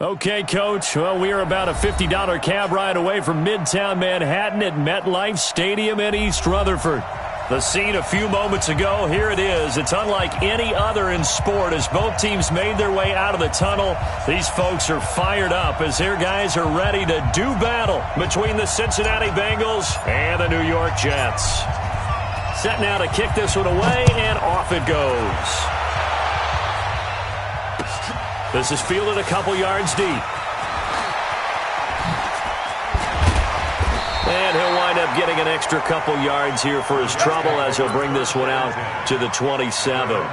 Okay, Coach. Well, we are about a $50 cab ride away from Midtown Manhattan at MetLife Stadium in East Rutherford. The scene a few moments ago, here it is. It's unlike any other in sport as both teams made their way out of the tunnel. These folks are fired up as their guys are ready to do battle between the Cincinnati Bengals and the New York Jets. Set now to kick this one away, and off it goes. This is fielded a couple yards deep. And he'll wind up getting an extra couple yards here for his trouble as he'll bring this one out to the 27.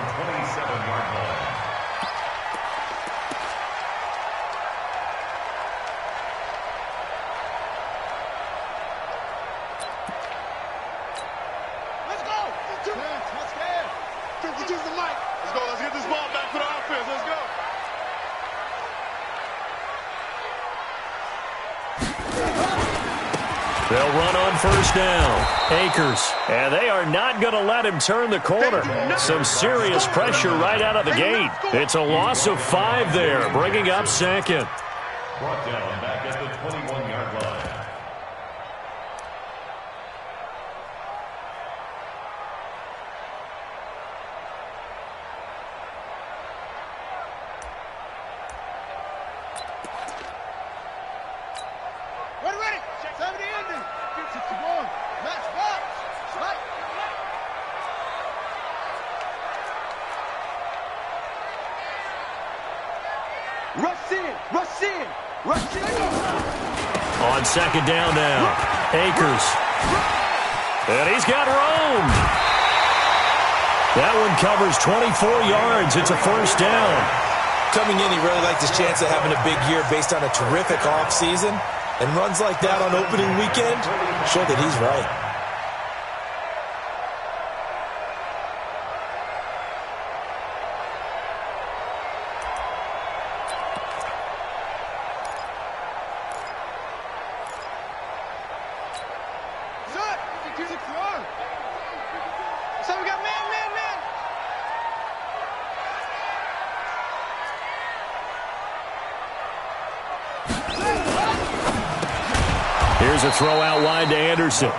They'll run on first down. Akers. And they are not going to let him turn the corner. Some serious pressure right out of the gate. It's a loss of 5 there, bringing up second. Brought down back at the 21-yard line. On second down now, Akers. And he's got room. That one covers 24 yards. It's a first down. Coming in, he really liked his chance of having a big year based on a terrific offseason. And runs like that on opening weekend show that he's right. Here's a throw out wide to Anderson.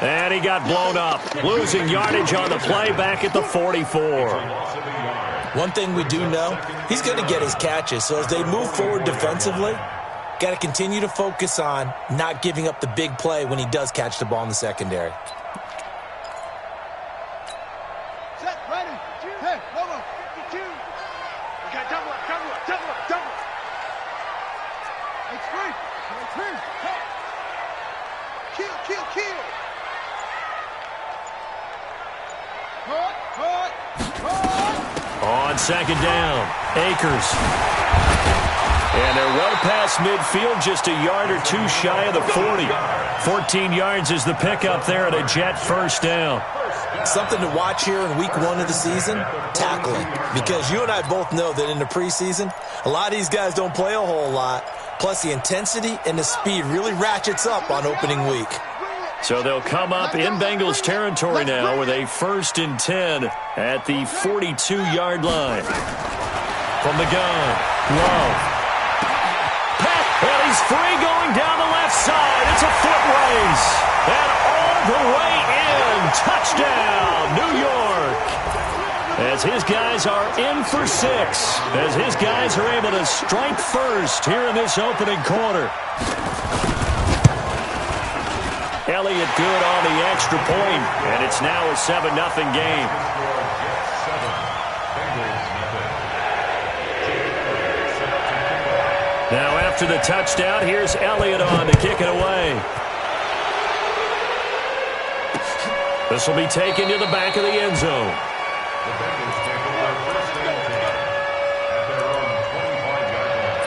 And he got blown up. Losing yardage on the play back at the 44. One thing we do know, he's going to get his catches. So as they move forward defensively, got to continue to focus on not giving up the big play when he does catch the ball in the secondary. Set, ready. Hey, over. 52. Okay, double up. It's free. Hey. Kill. On second down, Akers. And they're well past midfield, just a yard or two shy of the 40. 14 yards is the pickup there at a Jet first down. Something to watch here in week 1 of the season, tackling. Because you and I both know that in the preseason, a lot of these guys don't play a whole lot. Plus, the intensity and the speed really ratchets up on opening week. So they'll come up in Bengals territory now with a 1st and 10 at the 42-yard line. From the gun, Love. And he's free going down the left side. It's a foot race. And all the way in. Touchdown, New York. As his guys are in for 6. As his guys are able to strike first here in this opening quarter. Elliott good on the extra point, and it's now a 7-0 game. Now after the touchdown, here's Elliott on to kick it away. This will be taken to the back of the end zone. The Bengals take over first and 10 at their own 25-yard line.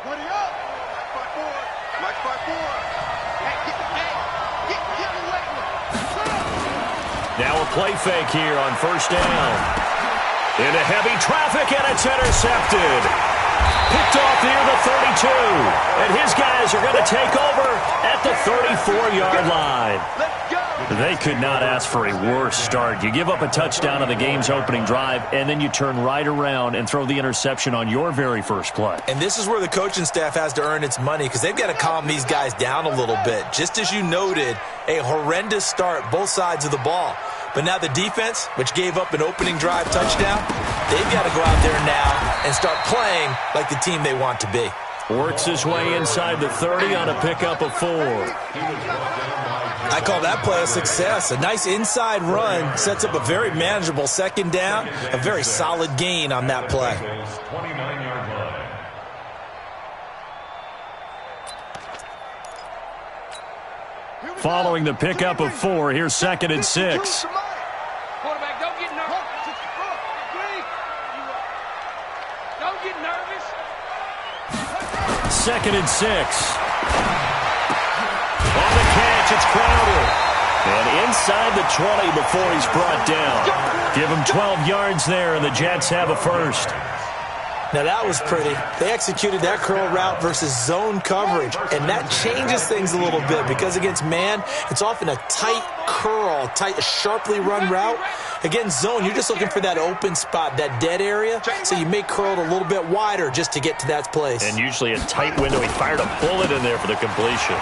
Buddy up. Match by 4. Hey, get away. Now a play fake here on first down. Into heavy traffic, and it's intercepted. Picked off near the 32. And his guys are going to take over at the 34-yard line. They could not ask for a worse start. You give up a touchdown on the game's opening drive, and then you turn right around and throw the interception on your very first play. And this is where the coaching staff has to earn its money because they've got to calm these guys down a little bit. Just as you noted, a horrendous start, both sides of the ball. But now the defense, which gave up an opening drive touchdown, they've got to go out there now and start playing like the team they want to be. Works his way inside the 30 on a pickup of 4. I call that play a success. A nice inside run sets up a very manageable second down, a very solid gain on that play. 29-yard line. Following the pickup of 4, here's 2nd and 6. Quarterback, don't get nervous. Don't get nervous. 2nd and 6. On the catch, it's Crowder. And inside the 20 before he's brought down. Give him 12 yards there, and the Jets have a first. Now that was pretty. They executed that curl route versus zone coverage, and that changes things a little bit because against man, it's often a tight curl, sharply run route. Against zone, you're just looking for that open spot, that dead area, so you may curl it a little bit wider just to get to that place. And usually a tight window. He fired a bullet in there for the completion.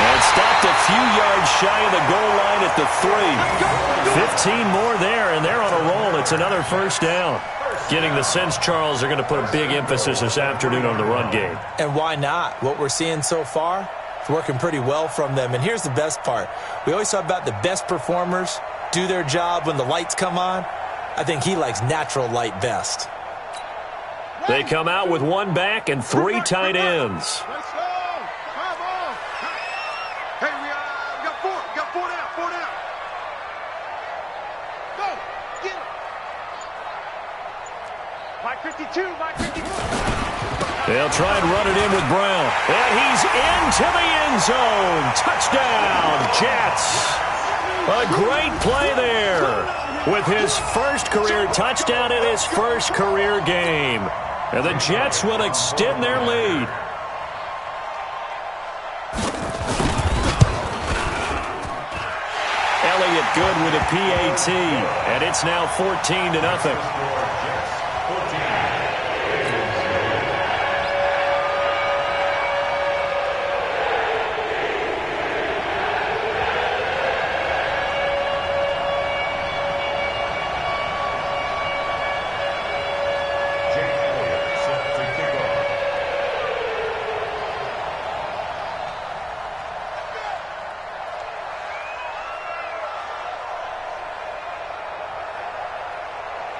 And stopped a few yards shy of the goal line at the 3. 15 more there, and they're on a roll. It's another first down. Getting the sense, Charles, they're going to put a big emphasis this afternoon on the run game. And why not? What we're seeing so far, it's working pretty well from them. And here's the best part. We always talk about the best performers do their job when the lights come on. I think he likes natural light best. They come out with one back and 3 tight ends. Let's go. Come on. Hey, we got 4. Got 4 down. 4 down. Go. Get it. Mike 52. Mike 52. They'll try and run it in with Brown. And he's into the end zone. Touchdown, Jets. A great play there with his first career touchdown in his first career game. And the Jets will extend their lead. Elliott good with a PAT. And it's now 14-0.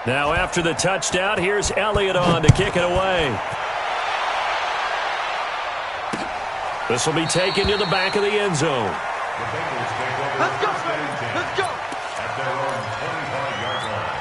Now after the touchdown, here's Elliott on to kick it away. This will be taken to the back of the end zone. The Bengals take over. Let's go. First and 10 Let's go. at their own 25-yard line.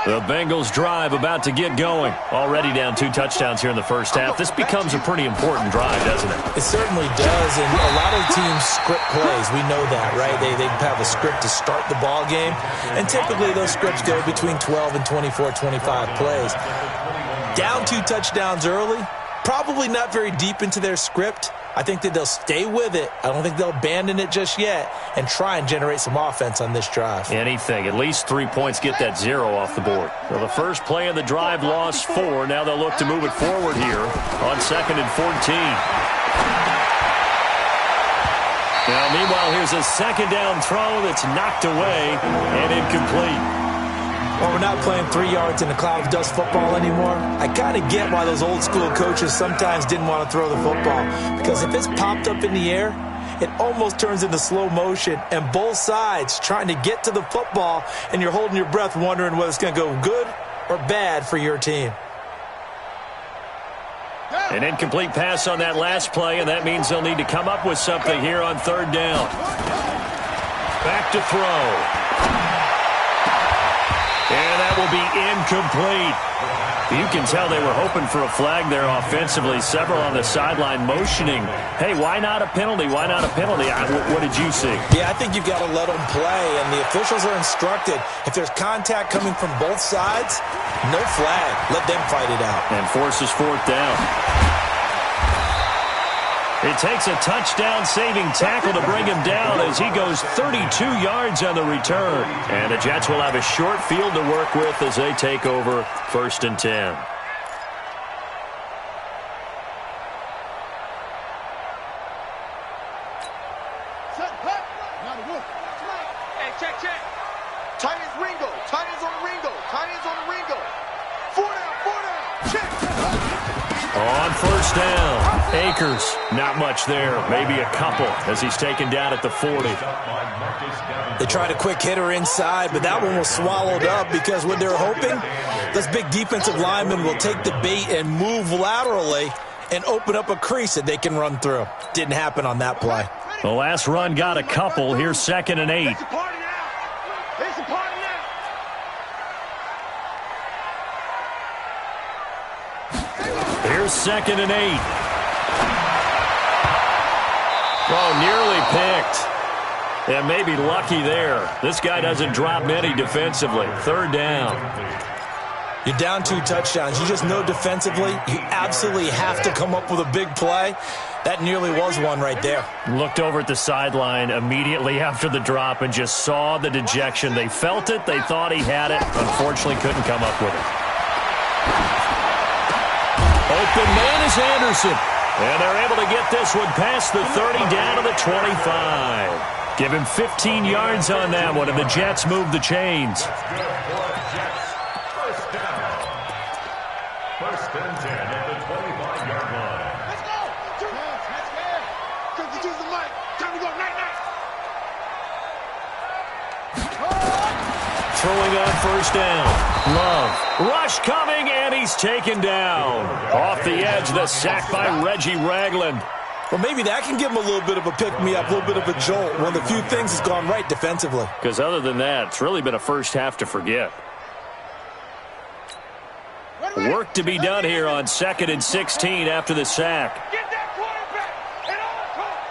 The Bengals drive about to get going. Already down 2 touchdowns here in the first half. This becomes a pretty important drive, doesn't it? It certainly does, and a lot of teams script plays. We know that, right? They have a script to start the ball game, and typically those scripts go between 12 and 24, 25 plays. Down 2 touchdowns early, probably not very deep into their script. I think that they'll stay with it. I don't think they'll abandon it just yet and try and generate some offense on this drive. Anything. At least 3 points, get that 0 off the board. Well, the first play of the drive lost 4. Now they'll look to move it forward here on 2nd and 14. Now, meanwhile, here's a second down throw that's knocked away and incomplete. Well, we're not playing 3 yards in a cloud of dust football anymore. I kind of get why those old school coaches sometimes didn't want to throw the football. Because if it's popped up in the air, it almost turns into slow motion. And both sides trying to get to the football, and you're holding your breath wondering whether it's going to go good or bad for your team. An incomplete pass on that last play, and that means they'll need to come up with something here on 3rd down. Back to throw. And that will be incomplete. You can tell they were hoping for a flag there offensively. Several on the sideline motioning, hey, why not a penalty? Why not a penalty? What did you see? Yeah, I think you've got to let them play, and the officials are instructed. If there's contact coming from both sides, no flag. Let them fight it out. And forces fourth down. It takes a touchdown-saving tackle to bring him down as he goes 32 yards on the return. And the Jets will have a short field to work with as they take over 1st and 10. Hey, check. Tight ends Ringo. Tight ends on the Ringo. Tight ends on the Ringo. 4 down. Check. On 1st down, Akers, not much there, maybe a couple as he's taken down at the 40. They tried a quick hitter inside, but that one was swallowed up because what they're hoping, this big defensive lineman will take the bait and move laterally and open up a crease that they can run through. Didn't happen on that play. The last run got a couple. Here's 2nd and 8. It's a party now. It's a party now. Here's 2nd and 8. Oh, nearly picked. And maybe lucky there. This guy doesn't drop many defensively. 3rd down. You're down 2 touchdowns. You just know defensively you absolutely have to come up with a big play. That nearly was one right there. Looked over at the sideline immediately after the drop and just saw the dejection. They felt it. They thought he had it. Unfortunately, couldn't come up with it. Open man is Anderson. And they're able to get this one past the 30 down to the 25. Give him 15 yards on that one, and the Jets move the chains. First and 10 at the 25-yard line. Let's go. Coach, use the mic. Time to go. Night. Throwing on 1st down. Love. Rush coming, and he's taken down. Off the edge, the sack by Reggie Ragland. Well, maybe that can give him a little bit of a pick-me-up, a little bit of a jolt. One of the few things has gone right defensively. Because other than that, it's really been a first half to forget. Work to be done here on 2nd and 16 after the sack. Get that quarterback at all costs.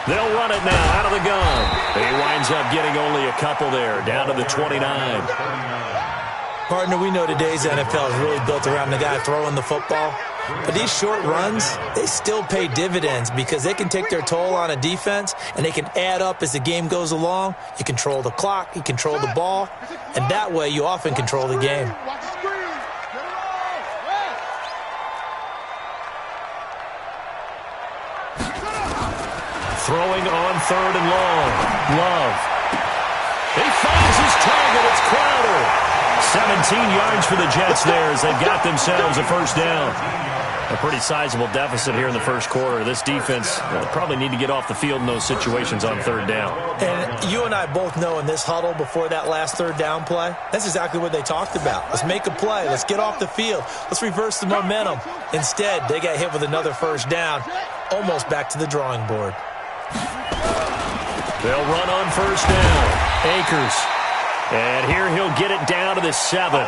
They'll run it now out of the gun. He winds up getting only a couple there, down to the 29. Partner, we know today's NFL is really built around the guy throwing the football. But these short runs, they still pay dividends because they can take their toll on a defense and they can add up as the game goes along. You control the clock, you control the ball, and that way you often control the game. Watch the screen. Throwing on 3rd and long. Love. He finds his target. It's Crowder. 17 yards for the Jets there as they've got themselves a 1st down. A pretty sizable deficit here in the 1st quarter. This defense probably need to get off the field in those situations on 3rd down. And you and I both know in this huddle before that last 3rd down play, that's exactly what they talked about. Let's make a play. Let's get off the field. Let's reverse the momentum. Instead, they got hit with another 1st down, almost back to the drawing board. They'll run on 1st down. Akers. And here he'll get it down to the 7.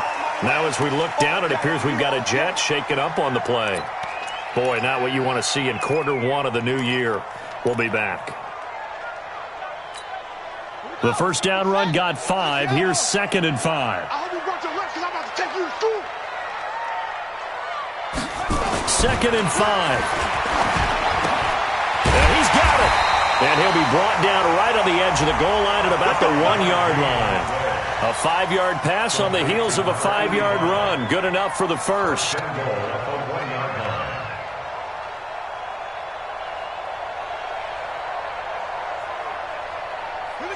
Now as we look down, it appears we've got a Jet shaking up on the play. Boy, not what you want to see in quarter 1 of the new year. We'll be back. The 1st down run got 5. Here's 2nd and 5. I hope you brought your lunch because I'm about to take you to school. 2nd and 5. And he's got it. And he'll be brought down right on the edge of the goal line at about the 1-yard line. A 5-yard pass on the heels of a 5-yard run. Good enough for the first.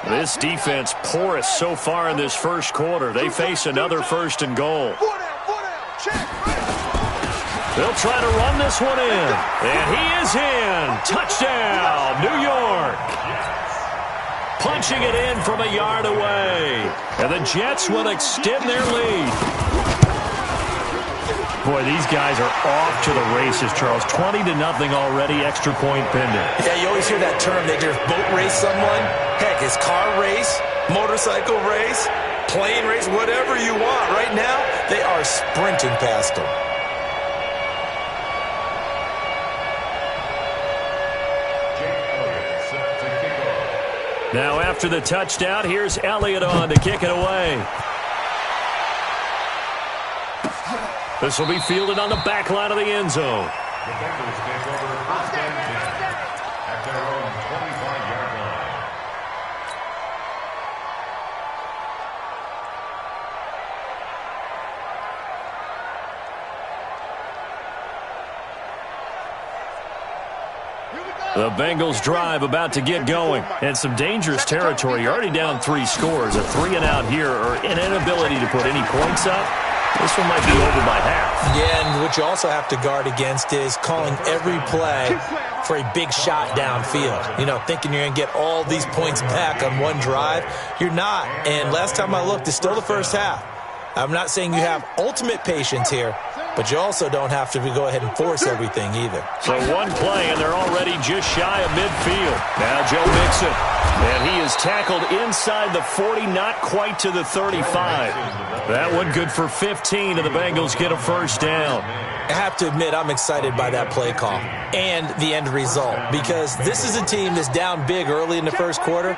This defense porous so far in this 1st quarter. They face another 1st and goal. They'll try to run this one in. And he is in. Touchdown, New York. Punching it in from a yard away. And the Jets will extend their lead. Boy, these guys are off to the races, Charles. 20-0 already, extra point pending. Yeah, you always hear that term. They just boat race someone. Heck, it's car race, motorcycle race, plane race, whatever you want. Right now, they are sprinting past them. Now after the touchdown, here's Elliott on to kick it away. This will be fielded on the back line of the end zone. The Bengals take over first and 10 at their own 25-yard line. The Bengals drive about to get going. And some dangerous territory. You're already down 3 scores. A 3-and-out here or an inability to put any points up. This one might be over by half. Yeah, and what you also have to guard against is calling every play for a big shot downfield. You know, thinking you're going to get all these points back on one drive. You're not. And last time I looked, it's still the first half. I'm not saying you have ultimate patience here, but you also don't have to go ahead and force everything either. So one play, and they're already just shy of midfield. Now Joe Mixon. And he is tackled inside the 40, not quite to the 35. That one good for 15, and the Bengals get a first down. I have to admit, I'm excited by that play call and the end result, because this is a team that's down big early in the first quarter,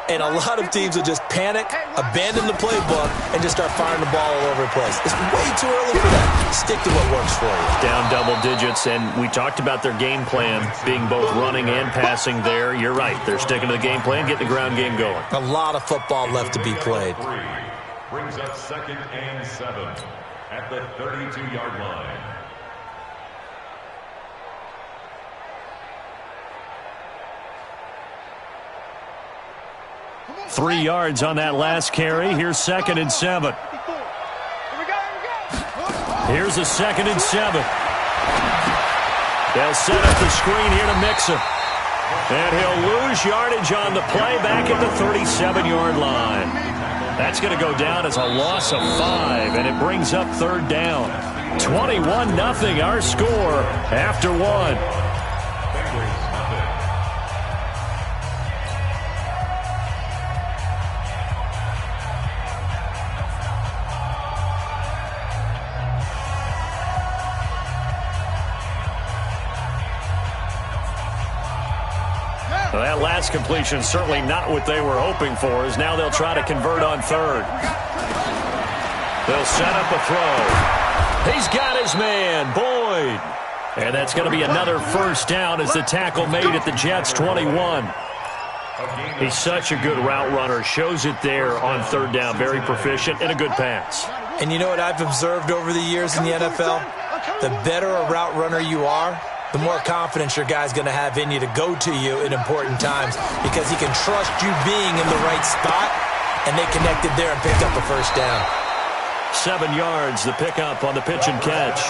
and a lot of teams will just panic, abandon the playbook, and just start firing the ball all over the place. It's way too early for that. Stick to what works for you. Down double digits, and we talked about their game plan being both running and passing there. You're right. They're sticking to the game plan, getting the ground game going. A lot of football left to be played. Brings up 2nd and 7 at the 32-yard line. Three yards on that last carry. Here's 2nd and 7. Here's a 2nd and 7. They'll set up the screen here to Mixon. And he'll lose yardage on the play back at the 37-yard line. That's going to go down as a loss of 5, and it brings up 3rd down. 21-0 our score after 1. Well, that last completion certainly not what they were hoping for, as now they'll try to convert on 3rd. They'll set up a throw. He's got his man, Boyd. And that's going to be another first down as the tackle made at the Jets' 21. He's such a good route runner. Shows it there on 3rd down. Very proficient and a good pass. And you know what I've observed over the years in the NFL? The better a route runner you are, the more confidence your guy's going to have in you to go to you in important times, because he can trust you being in the right spot, and they connected there and picked up a first down. 7 yards, the pickup on the pitch and catch.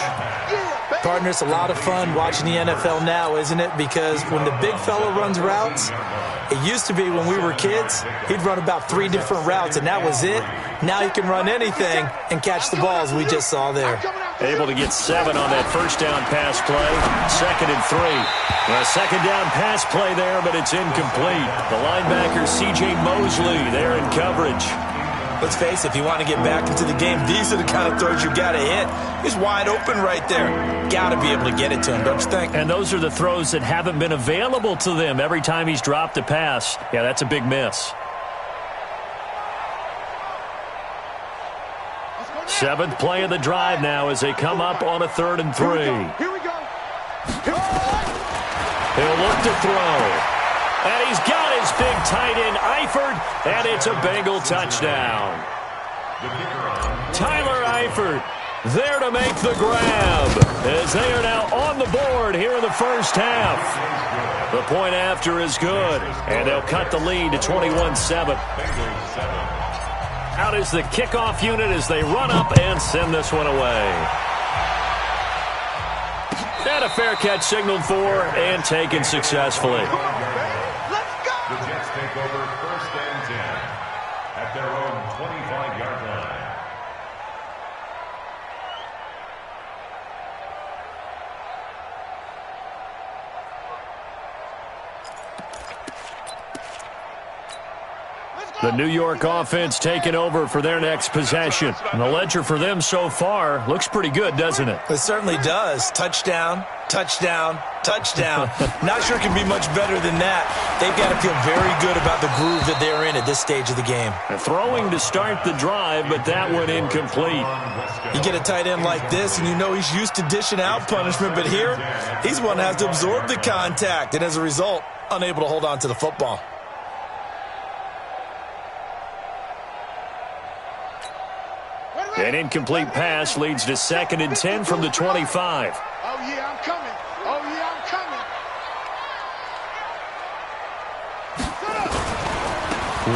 Partner, it's a lot of fun watching the NFL now, isn't it? Because when the big fella runs routes, it used to be when we were kids, he'd run about 3 different routes, and that was it. Now he can run anything and catch the balls we just saw there. Able to get 7 on that first down pass play. 2nd and 3. A 2nd down pass play there, but it's incomplete. The linebacker, C.J. Mosley, there in coverage. Let's face it, if you want to get back into the game, these are the kind of throws you got to hit. He's wide open right there. Got to be able to get it to him, don't you think? And those are the throws that haven't been available to them every time he's dropped a pass. Yeah, that's a big miss. 7th play of the drive now as they come up on a 3rd and 3. Here we go. He'll look to throw. And he's got his big tight end, Eifert, and it's a Bengal touchdown. Tyler Eifert there to make the grab as they are now on the board here in the first half. The point after is good, and they'll cut the lead to 21-7. Out is the kickoff unit as they run up and send this one away. And a fair catch signaled for and taken successfully. The Jets take over 1st and 10 at their own 25-yard line. The New York offense taking over for their next possession. And the ledger for them so far looks pretty good, doesn't it? It certainly does. Touchdown, touchdown, touchdown. Not sure it can be much better than that. They've got to feel very good about the groove that they're in at this stage of the game. Throwing to start the drive, but that one incomplete. You get a tight end like this, and you know he's used to dishing out punishment, but here, he's one that has to absorb the contact, and as a result, unable to hold on to the football. An incomplete pass leads to 2nd and 10 from the 25. Oh, yeah, I'm coming. Oh, yeah, I'm coming.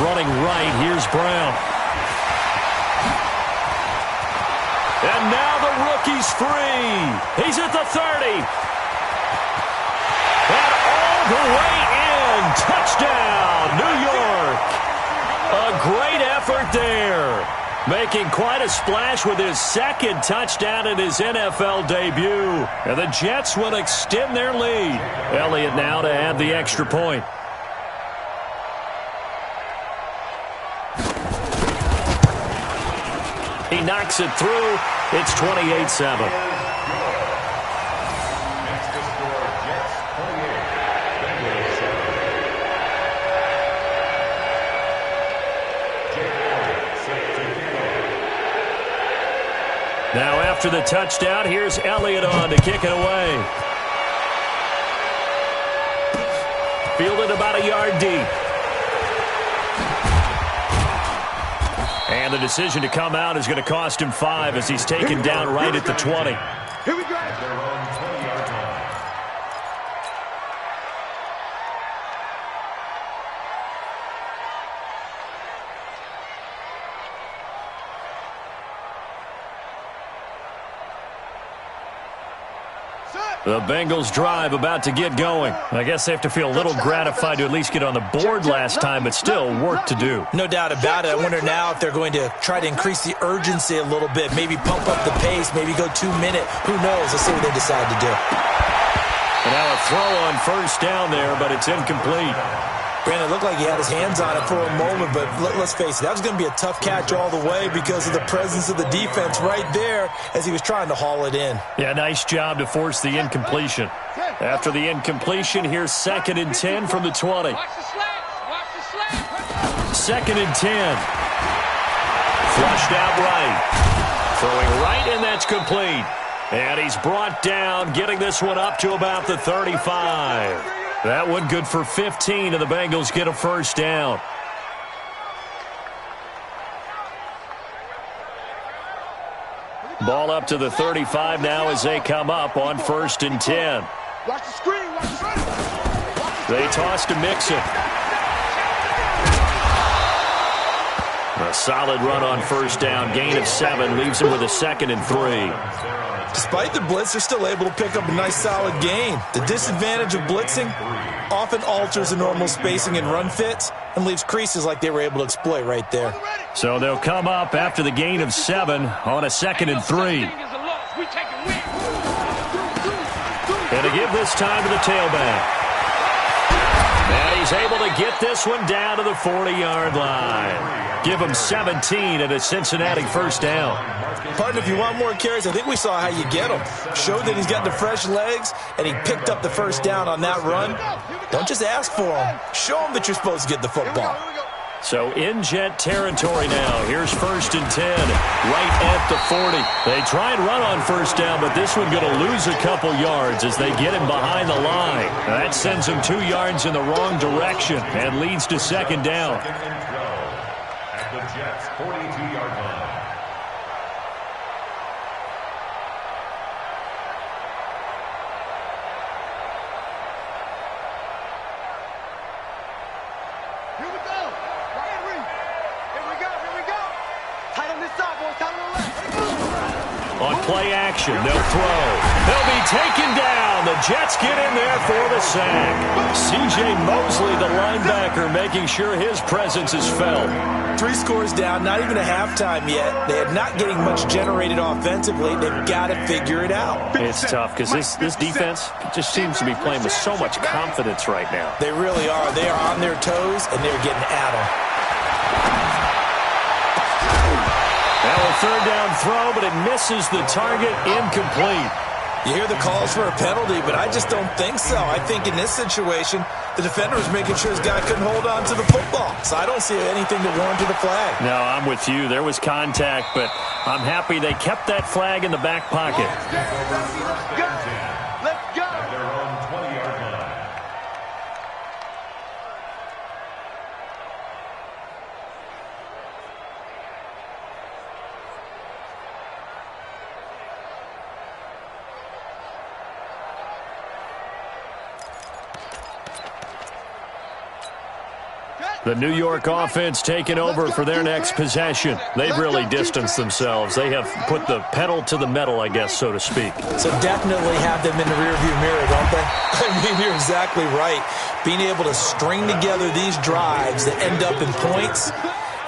Running right, here's Brown. And now the rookie's free. He's at the 30. And all the way in. Touchdown, New York. A great effort there. Making quite a splash with his 2nd touchdown in his NFL debut. And the Jets will extend their lead. Elliott now to add the extra point. He knocks it through. It's 28-7. Next to score, Jets 28, Bengals 7. Now after the touchdown, here's Elliott on to kick it away. Fielded about a yard deep. And the decision to come out is going to cost him 5 as he's taken down right at the 20. Here we go. At their own 20-yard line. The Bengals drive about to get going. I guess they have to feel a little gratified to at least get on the board last time, but still work to do. No doubt about it. I wonder now if they're going to try to increase the urgency a little bit, maybe pump up the pace, maybe go 2-minute. Who knows? Let's see what they decide to do. And now a throw on first down there, but it's incomplete. Brandon, it looked like he had his hands on it for a moment, but let's face it, that was going to be a tough catch all the way because of the presence of the defense right there as he was trying to haul it in. Yeah, nice job to force the incompletion. After the incompletion, here's 2nd and 10 from the 20. Watch the slats. Watch the slats. 2nd and 10. Flushed out right. Throwing right, and that's complete. And he's brought down, getting this one up to about the 35. That one good for 15, and the Bengals get a first down. Ball up to the 35 now as they come up on 1st and 10. Watch the screen. Watch the screen. They toss to Mixon. A solid run on first down. Gain of 7 leaves him with a 2nd and 3. Despite the blitz, they're still able to pick up a nice solid gain. The disadvantage of blitzing often alters the normal spacing and run fits and leaves creases like they were able to exploit right there. So they'll come up after the gain of 7 on a 2nd and 3. And to give this time to the tailback. And he's able to get this one down to the 40-yard line. Give him 17 at a Cincinnati first down. Partner, if you want more carries, I think we saw how you get them. Showed that he's got the fresh legs, and he picked up the first down on that run. Don't just ask for them. Show them that you're supposed to get the football. So in Jet territory now. Here's 1st and 10, right at the 40. They try and run on first down, but this one going to lose a couple yards as they get him behind the line. That sends him 2 yards in the wrong direction and leads to 2nd down. 2nd and 12 at the Jets' 42-yard line. On play action, they'll throw. They'll be taken down. The Jets get in there for the sack. C.J. Mosley, the linebacker, making sure his presence is felt. 3 scores down, not even a halftime yet. They are not getting much generated offensively. They've got to figure it out. It's tough because this defense just seems to be playing with so much confidence right now. They really are. They are on their toes, and they're getting at them. third down throw, but it misses the target, incomplete. You hear the calls for a penalty, but I just don't think so. I think in this situation, the defender was making sure his guy couldn't hold on to the football. So I don't see anything to warrant a flag. No, I'm with you. There was contact, but I'm happy they kept that flag in the back pocket. Let's go. At their own 20-yard line. The New York offense taking over for their next possession. They've really distanced themselves. They have put the pedal to the metal, I guess, so to speak. So definitely have them in the rearview mirror, don't they? I mean, you're exactly right. Being able to string together these drives that end up in points,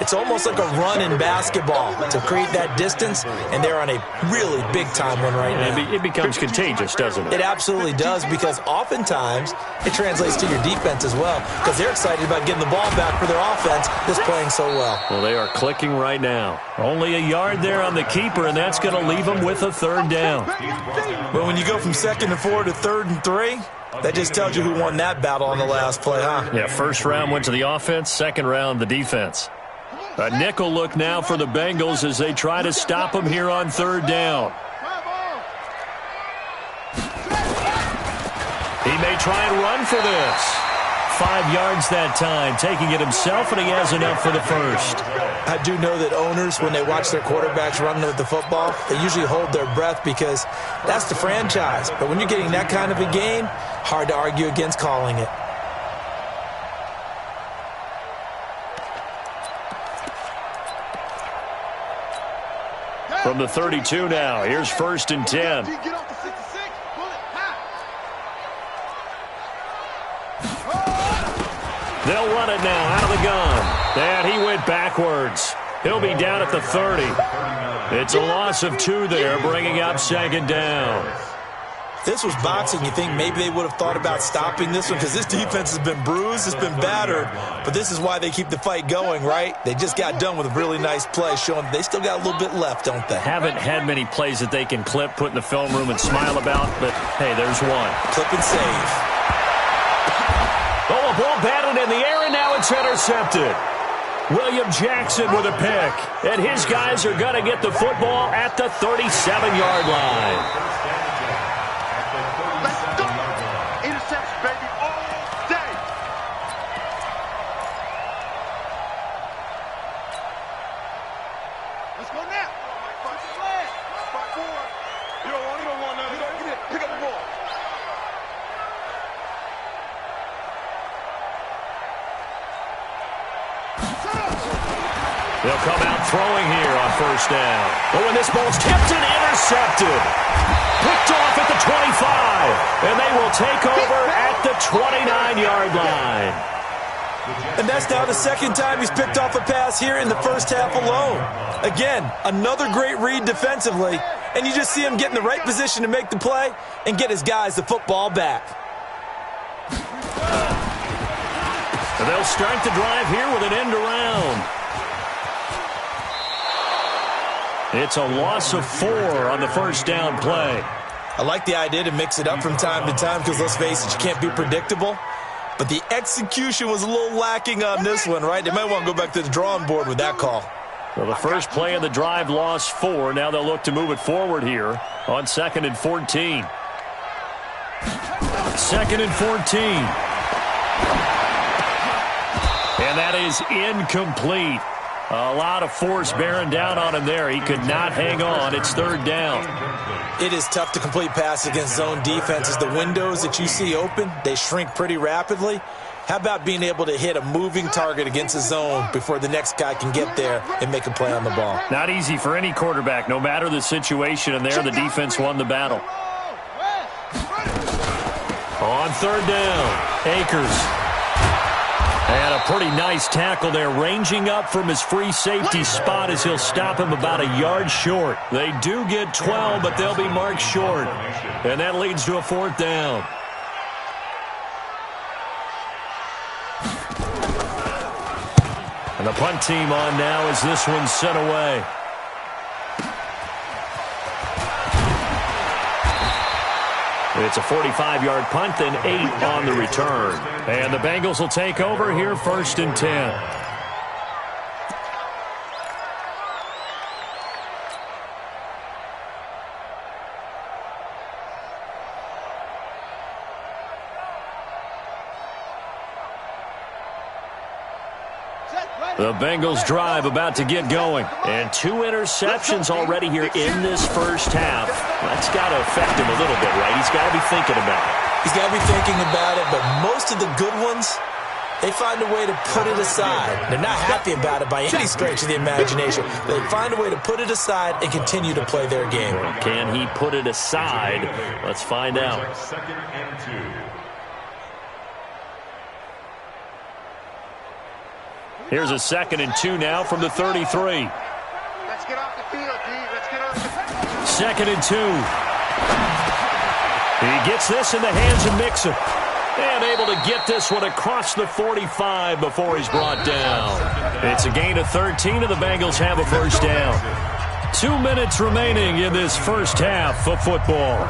it's almost like a run in basketball to create that distance, and they're on a really big-time one right now. It becomes contagious, doesn't it? It absolutely does, because oftentimes it translates to your defense as well, because they're excited about getting the ball back for their offense that's playing so well. Well, they are clicking right now. Only a yard there on the keeper, and that's going to leave them with a third down. But when you go from 2nd and 4 to 3rd and 3, that just tells you who won that battle on the last play, huh? Yeah, first round went to the offense, second round the defense. A nickel look now for the Bengals as they try to stop him here on third down. He may try and run for this. 5 yards that time, taking it himself, and he has enough for the first. I do know that owners, when they watch their quarterbacks run with the football, they usually hold their breath because that's the franchise. But when you're getting that kind of a game, hard to argue against calling it. From the 32 now, here's 1st and 10. They'll run it now out of the gun. And he went backwards. He'll be down at the 30. It's a loss of 2 there, bringing up 2nd down. If this was boxing, you think maybe they would have thought about stopping this one, because this defense has been bruised, it's been battered, but this is why they keep the fight going, right? They just got done with a really nice play, showing they still got a little bit left, don't they? Haven't had many plays that they can clip, put in the film room, and smile about, but hey, there's one. Clip and save. Oh, a ball batted in the air, and now it's intercepted. William Jackson with a pick, and his guys are going to get the football at the 37-yard line. They'll come out throwing here on 1st down. Oh, and this ball's tipped and intercepted. Picked off at the 25. And they will take over at the 29-yard line. And that's now the 2nd time he's picked off a pass here in the first half alone. Again, another great read defensively. And you just see him get in the right position to make the play and get his guys the football back. And they'll start the drive here with an end around. It's a loss of 4 on the 1st down play. I like the idea to mix it up from time to time because, let's face it, you can't be predictable. But the execution was a little lacking on this one, right? They might want to go back to the drawing board with that call. Well, the first play of the drive lost 4. Now they'll look to move it forward here on 2nd and 14. 2nd and 14. And that is incomplete. A lot of force bearing down on him there. He could not hang on. It's 3rd down. It is tough to complete passes against zone defenses. The windows that you see open, they shrink pretty rapidly. How about being able to hit a moving target against a zone before the next guy can get there and make a play on the ball? Not easy for any quarterback, no matter the situation. And there, the defense won the battle. On 3rd down, Akers. And a pretty nice tackle there, ranging up from his free safety spot as he'll stop him about a yard short. They do get 12, but they'll be marked short. And that leads to a 4th down. And the punt team on now as this one's sent away. It's a 45-yard punt, then 8 on the return. And the Bengals will take over here, 1st and 10. The Bengals drive about to get going. And 2 interceptions already here in this first half. That's got to affect him a little bit, right? He's got to be thinking about it. He's got to be thinking about it, but most of the good ones, they find a way to put it aside. They're not happy about it by any stretch of the imagination. They find a way to put it aside and continue to play their game. Can he put it aside? Let's find out. 2nd and 2. Here's a 2nd and 2 now from the 33. Let's get off the field, D. Let's get off the field. 2nd and 2. He gets this in the hands of Mixon. And able to get this one across the 45 before he's brought down. It's a gain of 13, and the Bengals have a first down. 2 minutes remaining in this first half of football.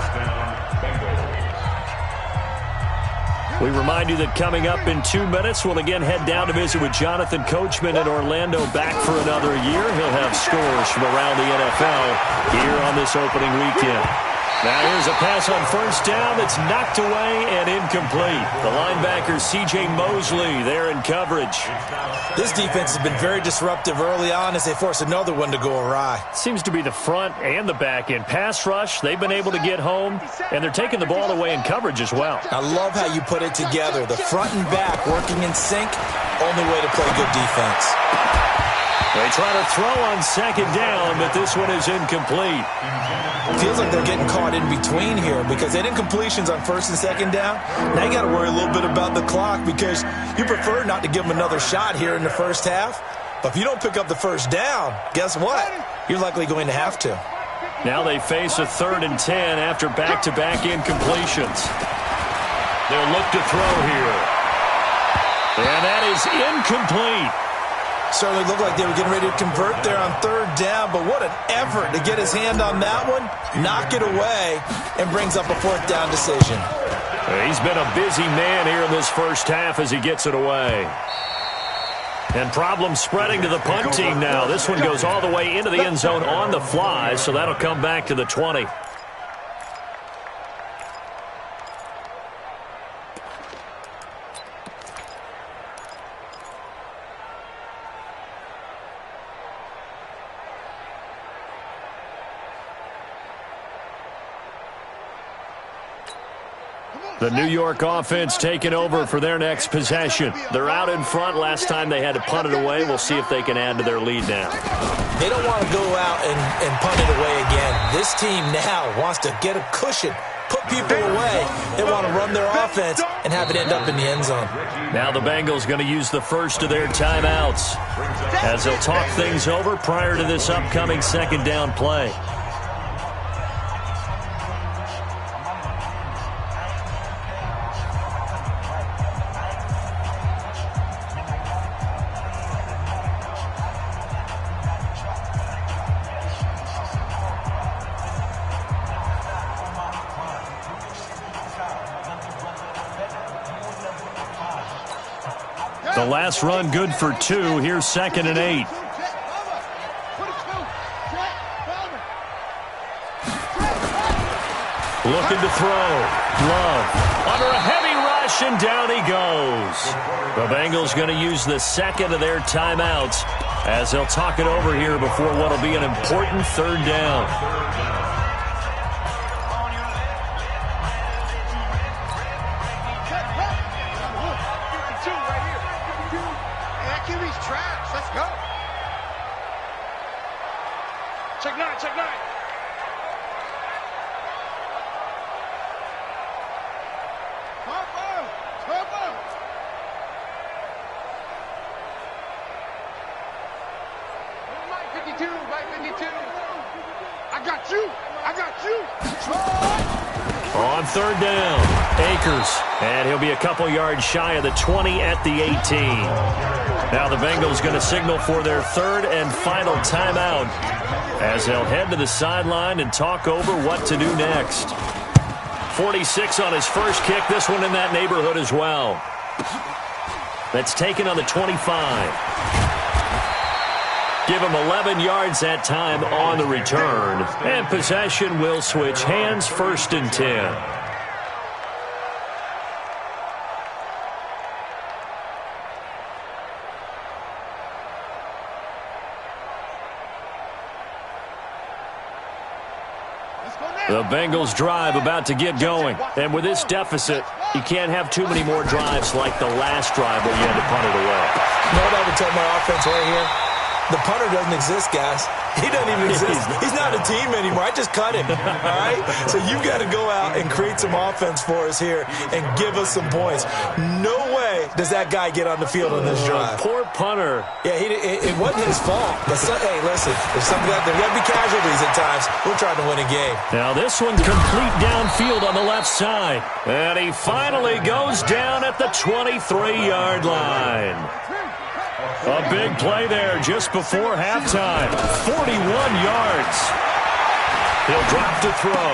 We remind you that coming up in 2 minutes, we'll again head down to visit with Jonathan Coachman in Orlando, back for another year. He'll have scores from around the NFL here on this opening weekend. Now here's a pass on first down that's knocked away and incomplete. The linebacker C.J. Mosley there in coverage. This defense has been very disruptive early on as they force another one to go awry. Seems to be the front and the back end. Pass rush, they've been able to get home, and they're taking the ball away in coverage as well. I love how you put it together. The front and back working in sync, only way to play good defense. They try to throw on 2nd down, but this one is incomplete. Feels like they're getting caught in between here because they did incompletions on 1st and 2nd down. Now you got to worry a little bit about the clock because you prefer not to give them another shot here in the first half. But if you don't pick up the first down, guess what? You're likely going to have to. Now they face a 3rd and 10 after back-to-back incompletions. They'll look to throw here. And that is incomplete. Certainly looked like they were getting ready to convert there on 3rd down, but what an effort to get his hand on that one, knock it away, and brings up a 4th down decision. He's been a busy man here in this first half as he gets it away. And problems spreading to the punt team now. This one goes all the way into the end zone on the fly, so that'll come back to the 20. The New York offense taking over for their next possession. They're out in front. Last time they had to punt it away. We'll see if they can add to their lead now. They don't want to go out and punt it away again. This team now wants to get a cushion, put people away. They want to run their offense and have it end up in the end zone. Now the Bengals going to use the first of their timeouts as they'll talk things over prior to this upcoming 2nd down play. The last run good for 2. Here's 2nd and 8. Looking to throw. Love under a heavy rush, and down he goes. The Bengals going to use the 2nd of their timeouts as they'll talk it over here before what will be an important 3rd down. Check 9, check 9. Mike 52, Mike 52. I got you. I got you. On 3rd down, Akers. And he'll be a couple yards shy of the 20 at the 18. Now the Bengals going to signal for their 3rd and final timeout as they'll head to the sideline and talk over what to do next. 46 on his first kick. This one in that neighborhood as well. That's taken on the 25. Give him 11 yards that time on the return. And possession will switch hands, 1st and 10. The Bengals drive about to get going. And with this deficit, you can't have too many more drives like the last drive where you had to punt it away. You know what I would tell my offense right here? The punter doesn't exist, guys. He doesn't even exist. He's not a team anymore. I just cut him, all right? So you've got to go out and create some offense for us here and give us some points. No way does that guy get on the field on this drive. Poor punter. Yeah, it wasn't his fault. But hey, listen, there's something out there. There got to be casualties at times. We're trying to win a game. Now this one's complete downfield on the left side. And he finally goes down at the 23-yard line. A big play there just before halftime. 41 yards. He'll drop to throw.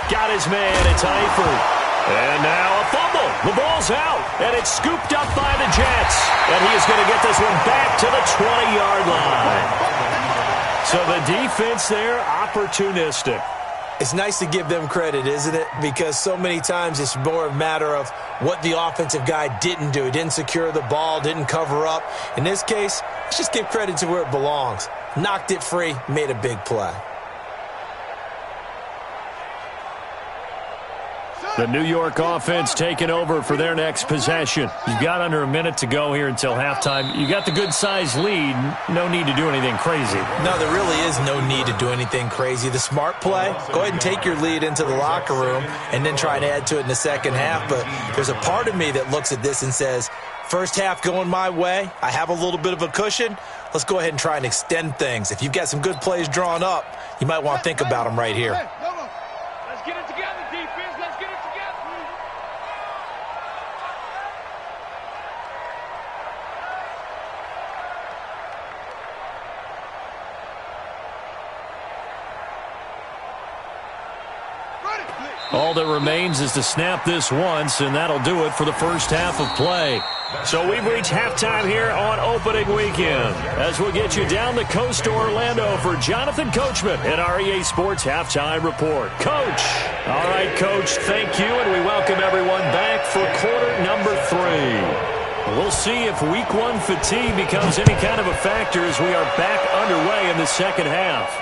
Got his man. It's Eifert. And now a fumble. The ball's out. And it's scooped up by the Jets. And he is going to get this one back to the 20-yard line. So the defense there, opportunistic. It's nice to give them credit, isn't it? Because so many times it's more a matter of what the offensive guy didn't do. He didn't secure the ball, didn't cover up. In this case, let's just give credit to where it belongs. Knocked it free, made a big play. The New York offense taking over for their next possession. You've got under a minute to go here until halftime. You got the good-sized lead. No need to do anything crazy. No, there really is no need to do anything crazy. The smart play, go ahead and take your lead into the locker room and then try and add to it in the second half. But there's a part of me that looks at this and says, first half going my way, I have a little bit of a cushion. Let's go ahead and try and extend things. If you've got some good plays drawn up, you might want to think about them right here. Let's get it together, defense. Let's get it together. All that remains is to snap this once, and that'll do it for the first half of play. So we've reached halftime here on opening weekend, as we'll get you down the coast to Orlando for Jonathan Coachman in our EA Sports Halftime Report. Coach. All right, Coach, thank you, and we welcome everyone back for quarter number 3. We'll see if week 1 fatigue becomes any kind of a factor as we are back underway in the second half.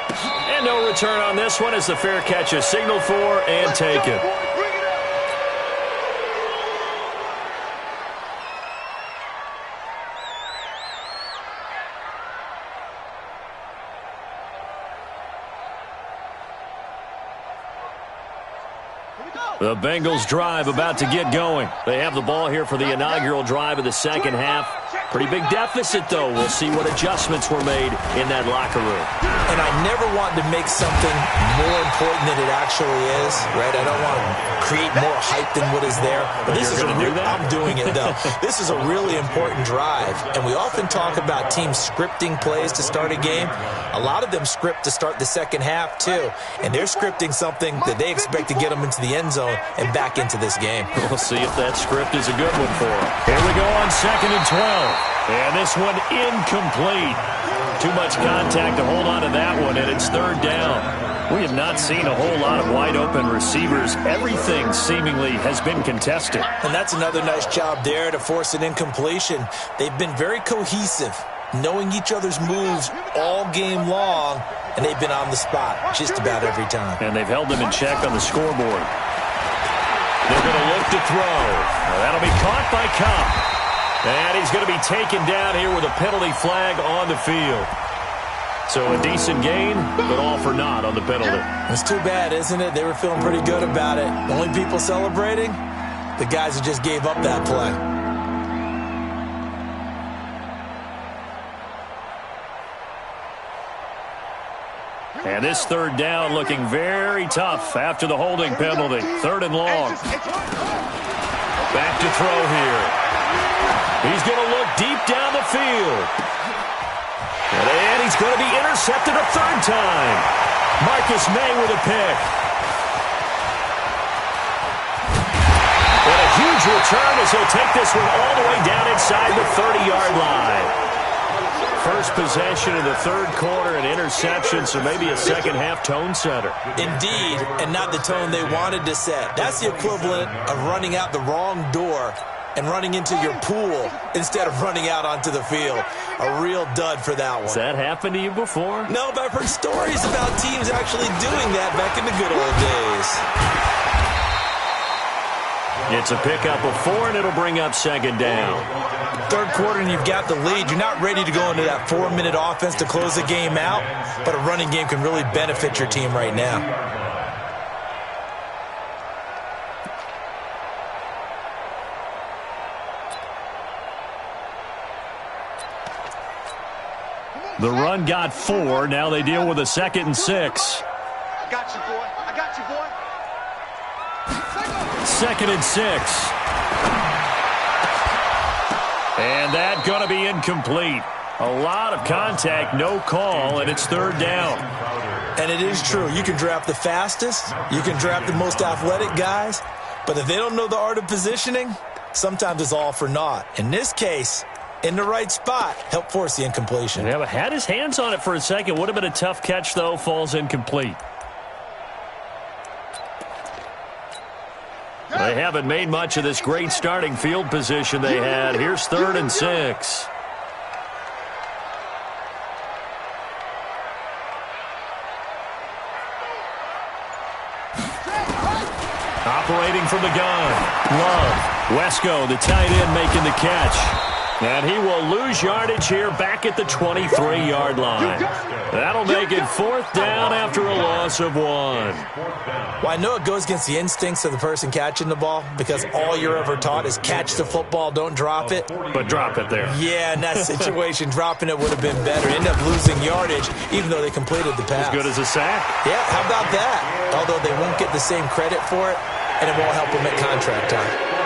And no return on this one as the fair catch is signaled for and taken. The Bengals drive about to get going. They have the ball here for the inaugural drive of the second half. Pretty big deficit, though. We'll see what adjustments were made in that locker room. And I never want to make something more important than it actually is, right? I don't want to create more hype than what is there. But this is I'm doing it, though. This is a really important drive. And we often talk about teams scripting plays to start a game. A lot of them script to start the second half, too. And they're scripting something that they expect to get them into the end zone and back into this game. We'll see if that script is a good one for them. Here we go on 2nd and 12. And this one incomplete. Too much contact to hold on to that one, and it's 3rd down. We have not seen a whole lot of wide-open receivers. Everything seemingly has been contested. And that's another nice job there to force an incompletion. They've been very cohesive, knowing each other's moves all game long, and they've been on the spot just about every time. And they've held them in check on the scoreboard. They're going to look to throw. Now that'll be caught by Cobb. And he's going to be taken down here with a penalty flag on the field. So a decent gain, but all for naught on the penalty. It's too bad, isn't it? They were feeling pretty good about it. The only people celebrating, the guys who just gave up that play. And this 3rd down looking very tough after the holding penalty. 3rd and long. Back to throw here. He's going to look deep down the field. And he's going to be intercepted a 3rd time. Marcus May with a pick. huge return as he'll take this one all the way down inside the 30-yard line. First possession in the third quarter, an interception, so maybe a second-half tone setter. Indeed, and not the tone they wanted to set. That's the equivalent of running out the wrong door and running into your pool instead of running out onto the field. A real dud for that one. Has that happened to you before? No, but I've heard stories about teams actually doing that back in the good old days. It's a pickup of 4, and it'll bring up second down. Third quarter, and you've got the lead. You're not ready to go into that 4-minute offense to close the game out, but a running game can really benefit your team right now. The run got 4. Now they deal with a 2nd and 6. I got you, boy. I got you, boy. 2nd and 6. And that going to be incomplete. A lot of contact, no call, and it's third down. And it is true. You can draft the fastest. You can draft the most athletic guys. But if they don't know the art of positioning, sometimes it's all for naught. In this case, in the right spot, help force the incompletion. Yeah, but had his hands on it for a second. Would have been a tough catch, though. Falls incomplete. They haven't made much of this great starting field position they had. Here's 3rd and 6. Operating from the gun. Love. Wesco, the tight end, making the catch. And he will lose yardage here back at the 23-yard line. That'll make it 4th down after a loss of 1. Well, I know it goes against the instincts of the person catching the ball because all you're ever taught is catch the football, don't drop it. But drop it there. Yeah, in that situation, dropping it would have been better. End up losing yardage, even though they completed the pass. As good as a sack. Yeah, how about that? Although they won't get the same credit for it, and it won't help them at contract time.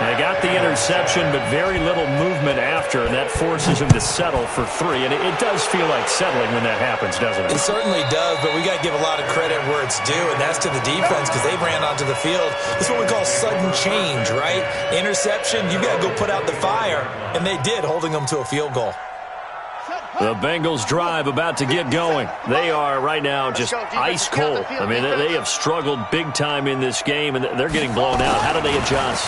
They got the interception, but very little movement after, and that forces him to settle for 3. And it does feel like settling when that happens, doesn't it? It certainly does, but we got to give a lot of credit where it's due, and that's to the defense because they ran onto the field. This is what we call sudden change, right? Interception, you got to go put out the fire, and they did, holding them to a field goal. The Bengals drive about to get going. They are right now just ice cold. I mean, they have struggled big time in this game, and they're getting blown out. How do they adjust?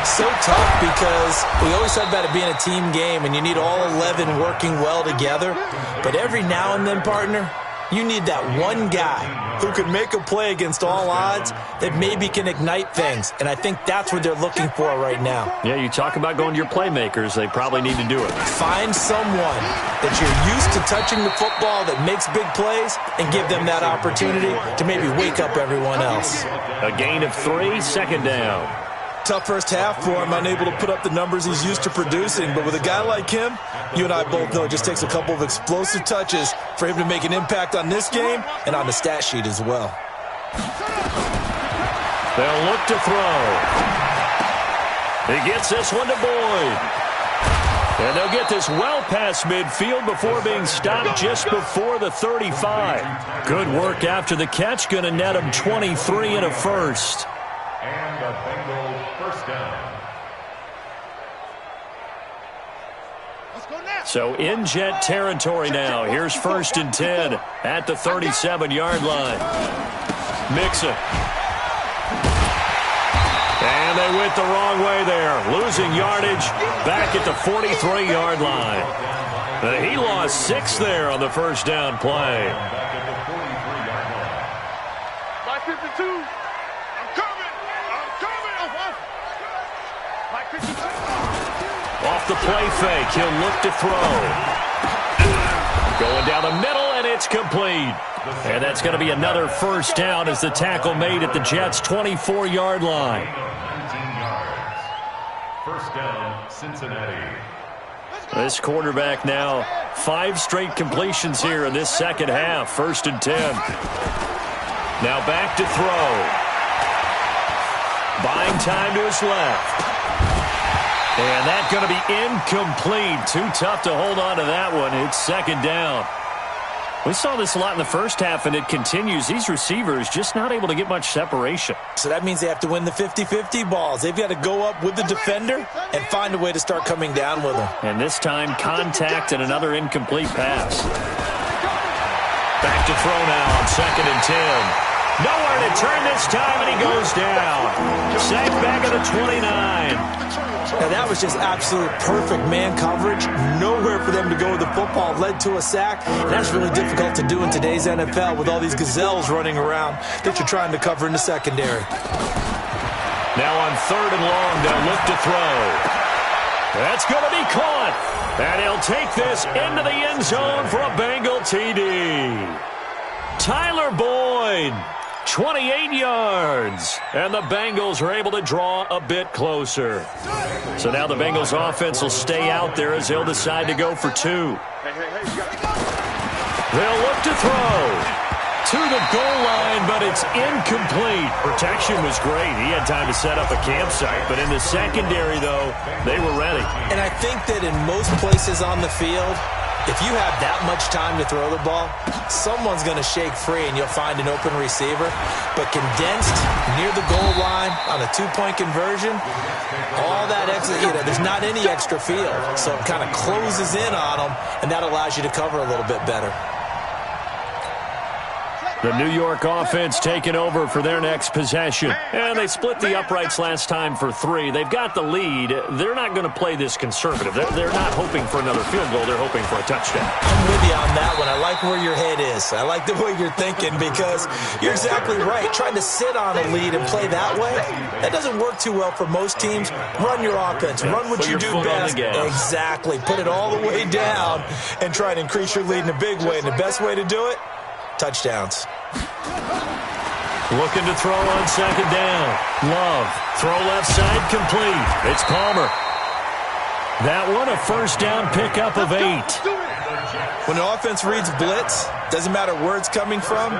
So tough because we always talk about it being a team game, and you need all 11 working well together. But every now and then, partner, you need that one guy who can make a play against all odds that maybe can ignite things. And I think that's what they're looking for right now. Yeah, you talk about going to your playmakers. They probably need to do it. Find someone that you're used to touching the football that makes big plays and give them that opportunity to maybe wake up everyone else. A gain of 3, 2nd down. Tough first half for him, unable to put up the numbers he's used to producing. But with a guy like him, you and I both know it just takes a couple of explosive touches for him to make an impact on this game and on the stat sheet as well. They'll look to throw. He gets this one to Boyd. And they'll get this well past midfield before being stopped just before the 35. Good work after the catch. Going to net him 23 and a first. And the Bengals first down. So in Jet territory now. Here's 1st and 10 at the 37-yard line. Mixon. And they went the wrong way there. Losing yardage back at the 43-yard line. He lost 6 there on the first down play. My 52. I'm coming. My 52. Off the play fake, he'll look to throw. Going down the middle, and it's complete. And that's going to be another first down as the tackle made at the Jets' 24-yard line. 19 yards. First down, Cincinnati. This quarterback now 5 straight completions here in this second half. 1st and 10. Now back to throw. Buying time to his left. And that's going to be incomplete. Too tough to hold on to that one. It's 2nd down. We saw this a lot in the first half, and it continues. These receivers just not able to get much separation. So that means they have to win the 50-50 balls. They've got to go up with the defender and find a way to start coming down with them. And this time, contact and another incomplete pass. Back to throw now on 2nd and 10. Nowhere to turn this time, and he goes down. Sacked back at the 29. Now, that was just absolute perfect man coverage. Nowhere for them to go with the football. Led to a sack. And that's really difficult to do in today's NFL with all these gazelles running around that you're trying to cover in the secondary. Now on 3rd and long, they'll look to throw. That's going to be caught. And he'll take this into the end zone for a Bengal TD. Tyler Boyd, 28 yards. And the Bengals are able to draw a bit closer. So now the Bengals offense will stay out there as they'll decide to go for 2. They'll look to throw. To the goal line, but it's incomplete. Protection was great. He had time to set up a campsite. But in the secondary, though, they were ready. And I think that in most places on the field, if you have that much time to throw the ball, someone's going to shake free and you'll find an open receiver. But condensed near the goal line on a 2-point conversion, all that extra, there's not any extra field. So it kind of closes in on them, and that allows you to cover a little bit better. The New York offense taking over for their next possession. And they split the uprights last time for 3. They've got the lead. They're not going to play this conservative. They're not hoping for another field goal. They're hoping for a touchdown. I'm with you on that one. I like where your head is. I like the way you're thinking because you're exactly right. Trying to sit on a lead and play that way, that doesn't work too well for most teams. Run your offense. Run what you do best. Exactly. Put it all the way down and try to increase your lead in a big way. And the best way to do it, touchdowns. Looking to throw on 2nd down. Love. Throw left side complete. It's Palmer. That one a first down pickup of 8. When the offense reads blitz, doesn't matter where it's coming from,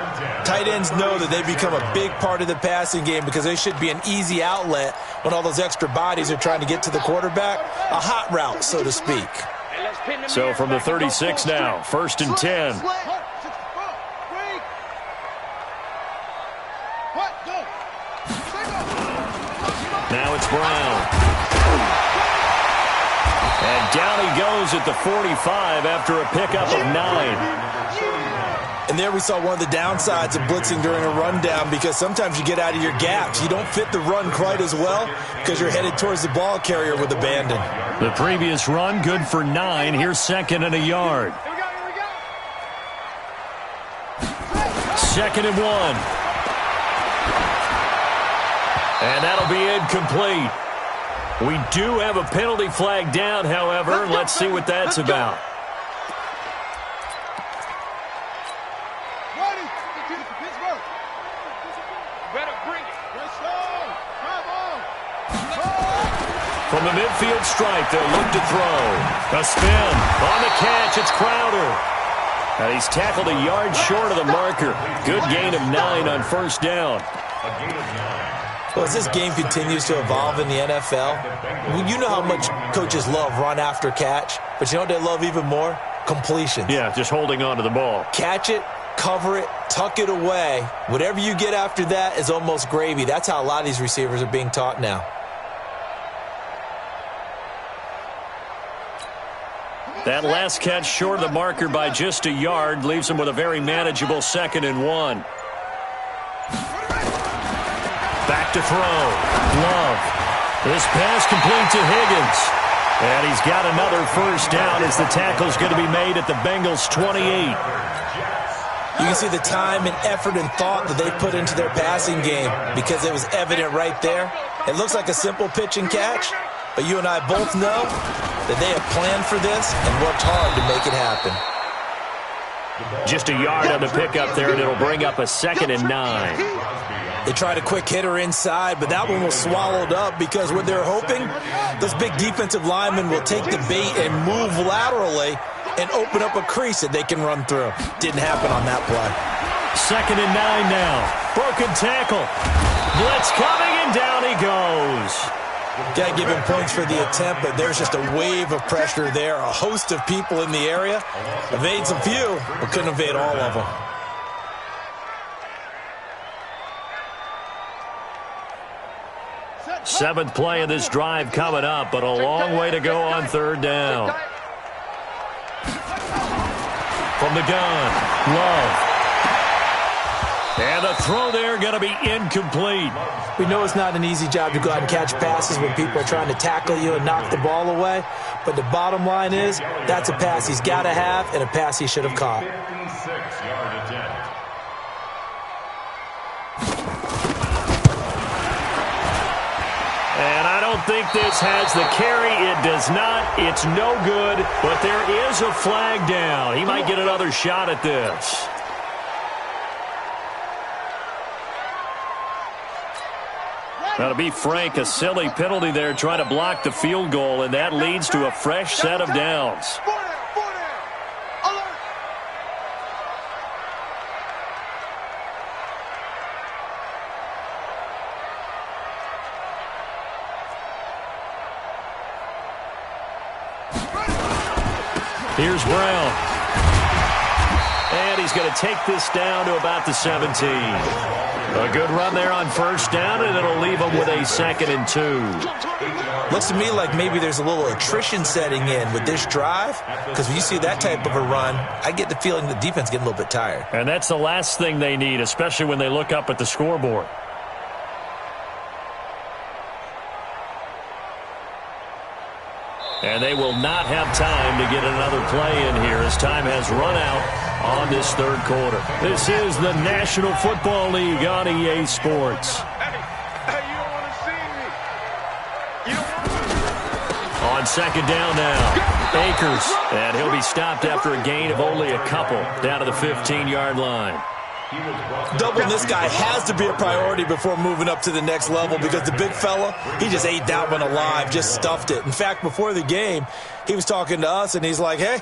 tight ends know that they become a big part of the passing game because they should be an easy outlet when all those extra bodies are trying to get to the quarterback. A hot route, so to speak. So from the 36 now, 1st and 10. Now it's Brown. And down he goes at the 45 after a pickup of 9. And there we saw one of the downsides of blitzing during a rundown because sometimes you get out of your gaps. You don't fit the run quite as well because you're headed towards the ball carrier with abandon. The previous run good for 9. Here's 2nd and a yard. 2nd and 1. And that'll be incomplete. We do have a penalty flag down, however. Let's see what that's about. From the midfield stripe, they'll look to throw. A spin. On the catch, it's Crowder. And he's tackled a yard short of the marker. Good gain of 9 on 1st down. Well, as this game continues to evolve in the NFL, you know how much coaches love run after catch, but you know what they love even more? Completions. Yeah, just holding on to the ball. Catch it, cover it, tuck it away. Whatever you get after that is almost gravy. That's how a lot of these receivers are being taught now. That last catch short of the marker by just a yard leaves him with a very manageable 2nd and 1. Back to throw. Love. This pass complete to Higgins. And he's got another first down as the tackle's going to be made at the Bengals' 28. You can see the time and effort and thought that they put into their passing game because it was evident right there. It looks like a simple pitch and catch, but you and I both know that they have planned for this and worked hard to make it happen. Just a yard on the pickup there, and it'll bring up a 2nd and 9. They tried a quick hitter inside, but that one was swallowed up because what they're hoping, those big defensive linemen will take the bait and move laterally and open up a crease that they can run through. Didn't happen on that play. 2nd and 9 now. Broken tackle. Blitz coming, and down he goes. Got to give him points for the attempt, but there's just a wave of pressure there. A host of people in the area. Evades a few, but couldn't evade all of them. Seventh play of this drive coming up, but a long way to go on third down. From the gun, Love. And the throw there going to be incomplete. We know it's not an easy job to go out and catch passes when people are trying to tackle you and knock the ball away. But the bottom line is, that's a pass he's got to have and a pass he should have caught. 56-yard attempt. And I don't think this has the carry. It does not. It's no good. But there is a flag down. He might get another shot at this. Now, to be frank, a silly penalty there trying to block the field goal, and that leads to a fresh set of downs. Here's Brown. And he's going to take this down to about the 17. A good run there on first down, and it'll leave him with a 2nd and 2. Looks to me like maybe there's a little attrition setting in with this drive, because when you see that type of a run, I get the feeling the defense getting a little bit tired. And that's the last thing they need, especially when they look up at the scoreboard. And they will not have time to get another play in here as time has run out on this third quarter. This is the National Football League on EA Sports. Hey, you don't want to see me. You don't want to. On second down now, Akers. And he'll be stopped after a gain of only a couple down to the 15-yard line. Doubling this guy has to be a priority before moving up to the next level, because the big fella, he just ate that one alive, just stuffed it. In fact, before the game, he was talking to us, and he's like, hey,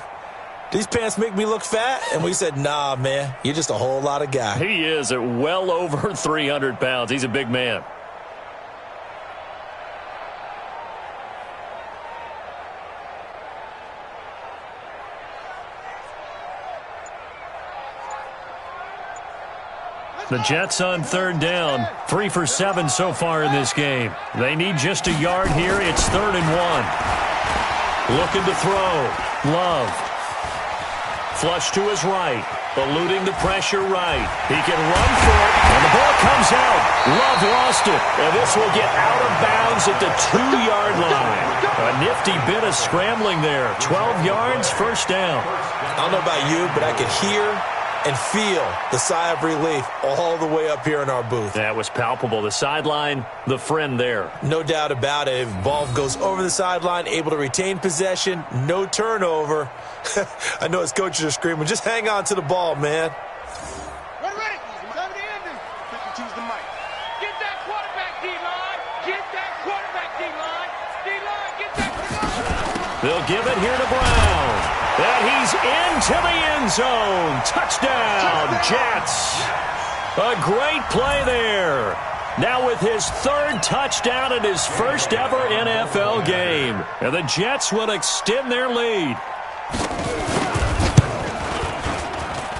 these pants make me look fat? And we said, nah, man, you're just a whole lot of guy. He is at well over 300 pounds. He's a big man. The Jets on third down, 3 for 7 so far in this game. They need just a yard here. It's 3rd and 1. Looking to throw. Love. Flush to his right. Eluding the pressure right. He can run for it. And the ball comes out. Love lost it. And this will get out of bounds at the 2-yard line. A nifty bit of scrambling there. 12 yards, first down. I don't know about you, but I could hear and feel the sigh of relief all the way up here in our booth. That was palpable. The sideline, the friend there. No doubt about it. If ball goes over the sideline, able to retain possession, no turnover. I know his coaches are screaming, just hang on to the ball, man. Ready, ready. Time to end it. Choose the mic. Get that quarterback, D-line. Get that quarterback, D-line. D-line, get that quarterback. They'll give it here to Brown. And he's into the end zone. Touchdown, Jets. A great play there. Now with his 3rd touchdown in his first ever NFL game. And the Jets will extend their lead.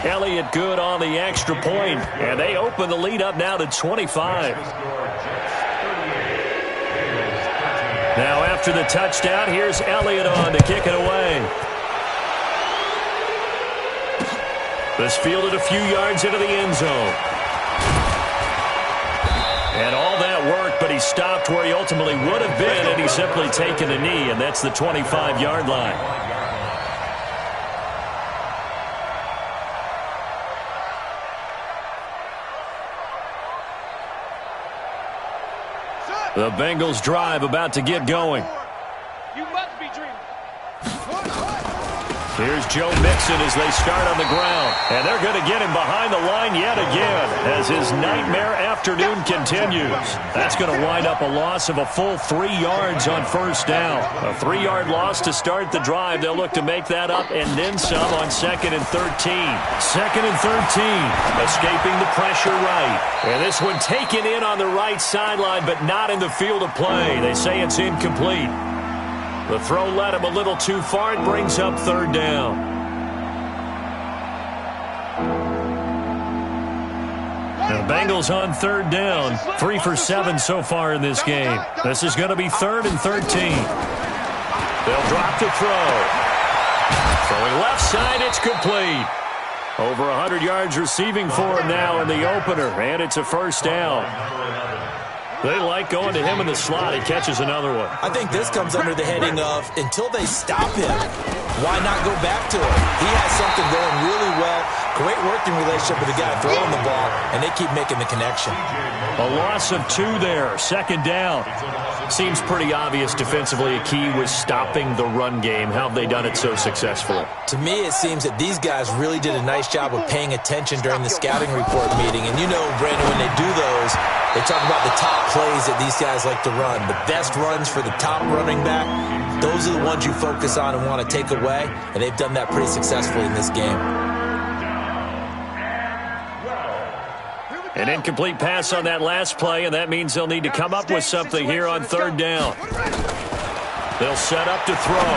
Elliott good on the extra point. And they open the lead up now to 25. Now after the touchdown, here's Elliott on to kick it away. This fielded a few yards into the end zone. And all that work, but he stopped where he ultimately would have been, and he's simply taken a knee, and that's the 25-yard line. The Bengals drive about to get going. You must be dreaming. Here's Joe Mixon as they start on the ground. And they're going to get him behind the line line yet again as his nightmare afternoon continues. That's going to wind up a loss of a full 3 yards on first down. A 3-yard loss to start the drive. They'll look to make that up and then some on 2nd and 13. 2nd and 13. Escaping the pressure right. And this one taken in on the right sideline, but not in the field of play. They say it's incomplete. The throw led him a little too far. It brings up 3rd down. The Bengals on 3rd down. 3 for 7 so far in this game. This is going to be 3rd and 13. They'll drop the throw. Throwing left side, it's complete. Over 100 yards receiving for him now in the opener, and it's a first down. They like going to him in the slot. He catches another one. I think this comes under the heading of until they stop him, why not go back to him? He has something going really well. Great working relationship with the guy throwing the ball, and they keep making the connection. A loss of 2 there. 2nd down. Seems pretty obvious defensively a key was stopping the run game. How have they done it so successfully? To me, it seems that these guys really did a nice job of paying attention during the scouting report meeting. And you know, Brandon, when they do those, they talk about the top plays that these guys like to run. The best runs for the top running back, those are the ones you focus on and want to take away. And they've done that pretty successfully in this game. An incomplete pass on that last play, and that means they'll need to come up with something here on 3rd down. They'll set up to throw.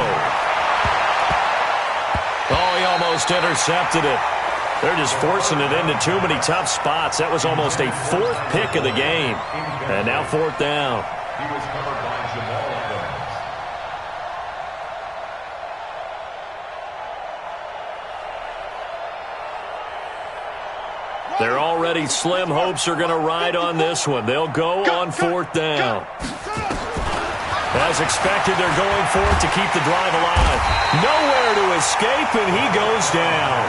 Oh, he almost intercepted it. They're just forcing it into too many tough spots. That was almost a 4th pick of the game. And now 4th down. He was covered by Jamal Adams. Their already slim hopes are going to ride on this one. They'll go on 4th down. As expected, they're going for it to keep the drive alive. Nowhere to escape, and he goes down.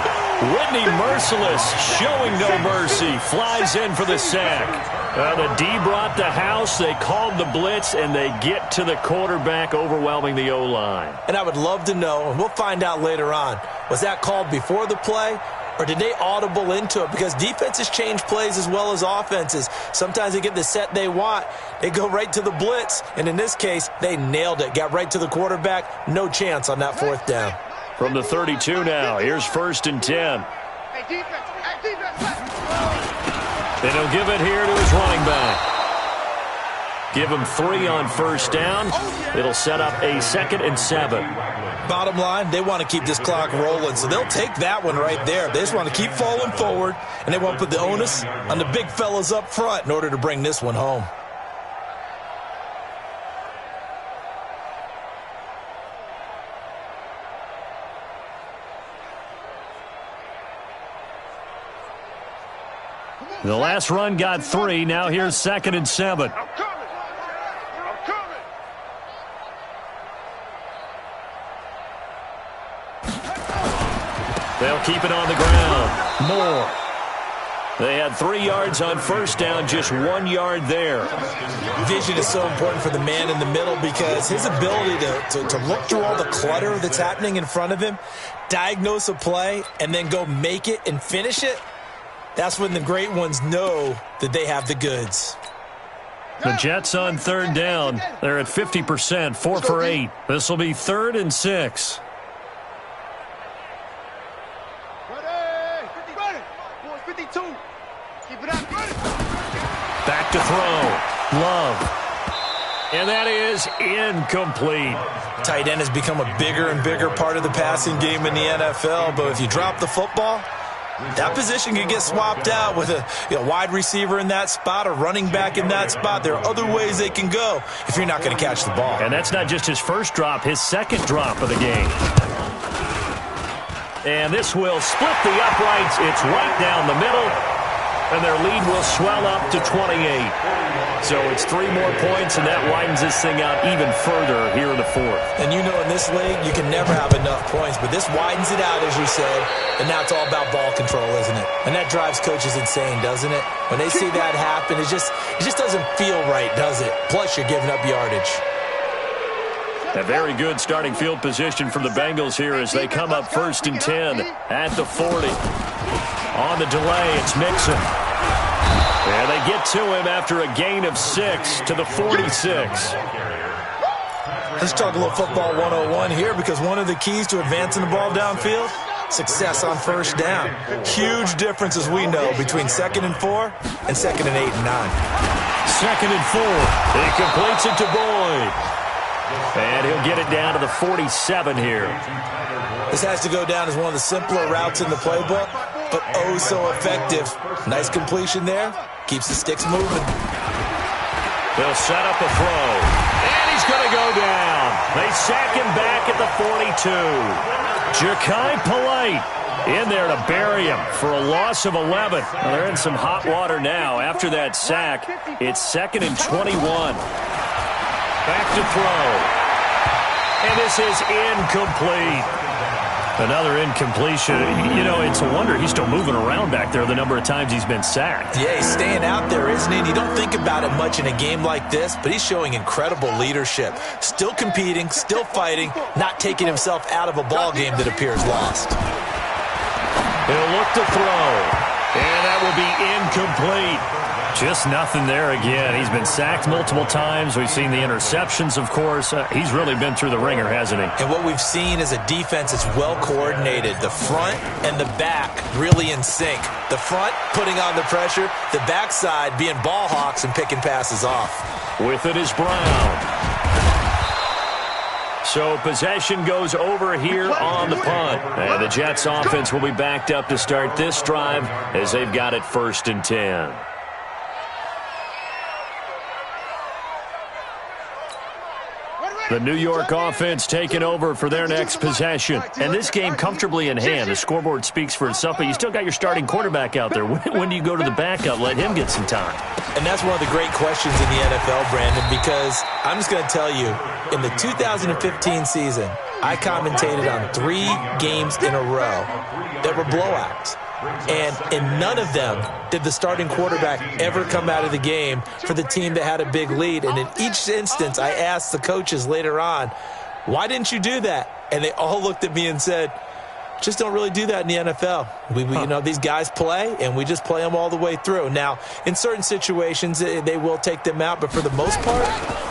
Whitney Merciless showing no mercy. Flies in for the sack. The D brought the house. They called the blitz, and they get to the quarterback, overwhelming the O-line. And I would love to know, and we'll find out later on, was that called before the play? Or did they audible into it? Because defenses change plays as well as offenses. Sometimes they get the set they want. They go right to the blitz. And in this case, they nailed it. Got right to the quarterback. No chance on that 4th down. From the 32 now, here's 1st and 10. Hey, defense. Hey, defense. Then he'll give it here to his running back. Give him 3 on 1st down. It'll set up a 2nd and 7. Bottom line, they want to keep this clock rolling, so they'll take that one right there. They just want to keep falling forward, and they want to put the onus on the big fellas up front in order to bring this one home. The last run got 3. Now here's 2nd and 7. I'm coming. I'm coming. They'll keep it on the ground. Moore. They had 3 yards on 1st down, just 1 yard there. Vision is so important for the man in the middle because his ability to look through all the clutter that's happening in front of him, diagnose a play, and then go make it and finish it, that's when the great ones know that they have the goods. The Jets on 3rd down. They're at 50%, 4 for 8. This will be 3rd and 6. Boys, 52. Keep it up. Back to throw. Love. And that is incomplete. Tight end has become a bigger and bigger part of the passing game in the NFL, but if you drop the football, that position can get swapped out with a wide receiver in that spot, a running back in that spot. There are other ways they can go if you're not going to catch the ball. And that's not just his first drop, his 2nd drop of the game. And this will split the uprights. It's right down the middle. And their lead will swell up to 28. So it's 3 more points, and that widens this thing out even further here in the 4th. And you know in this league, you can never have enough points, but this widens it out, as you said, and now it's all about ball control, isn't it? And that drives coaches insane, doesn't it? When they see that happen, it just doesn't feel right, does it? Plus, you're giving up yardage. A very good starting field position from the Bengals here as they come up 1st and 10 at the 40. On on the delay. It's Mixon. And they get to him after a gain of 6 to the 46. Let's talk a little football 101 here, because one of the keys to advancing the ball downfield, success on first down. Huge difference, as we know, between 2nd and 4 and 2nd and 8 and 9. 2nd and 4. He completes it to Boyd. And he'll get it down to the 47 here. This has to go down as one of the simpler routes in the playbook, but oh so effective. Nice completion there. Keeps the sticks moving. They'll set up a throw. And he's going to go down. They sack him back at the 42. Ja'Kai Polite in there to bury him for a loss of 11. Well, they're in some hot water now. After that sack, it's 2nd and 21. Back to throw. And this is incomplete. Another incompletion. You know, it's a wonder he's still moving around back there the number of times he's been sacked. Yeah, he's staying out there, isn't he? And you don't think about it much in a game like this, but he's showing incredible leadership. Still competing, still fighting, not taking himself out of a ball game that appears lost. He'll look to throw. And that will be incomplete. Just nothing there again. He's been sacked multiple times. We've seen the interceptions, of course. He's really been through the ringer, hasn't he? And what we've seen is a defense that's well coordinated. The front and the back really in sync. The front putting on the pressure. The backside being ball hawks and picking passes off. With it is Brown. So possession goes over here on the punt. And the Jets offense will be backed up to start this drive as they've got it 1st and 10. The New York offense taking over for their next possession. And this game comfortably in hand. The scoreboard speaks for itself, but you still got your starting quarterback out there. When do you go to the backup? Let him get some time. And that's one of the great questions in the NFL, Brandon, because I'm just going to tell you, in the 2015 season, I commentated on 3 games in a row that were blowouts. And in none of them did the starting quarterback ever come out of the game for the team that had a big lead. And in each instance, I asked the coaches later on, why didn't you do that? And they all looked at me and said, just don't really do that in the NFL. You know, these guys play, and we just play them all the way through. Now, in certain situations, they will take them out, but for the most part,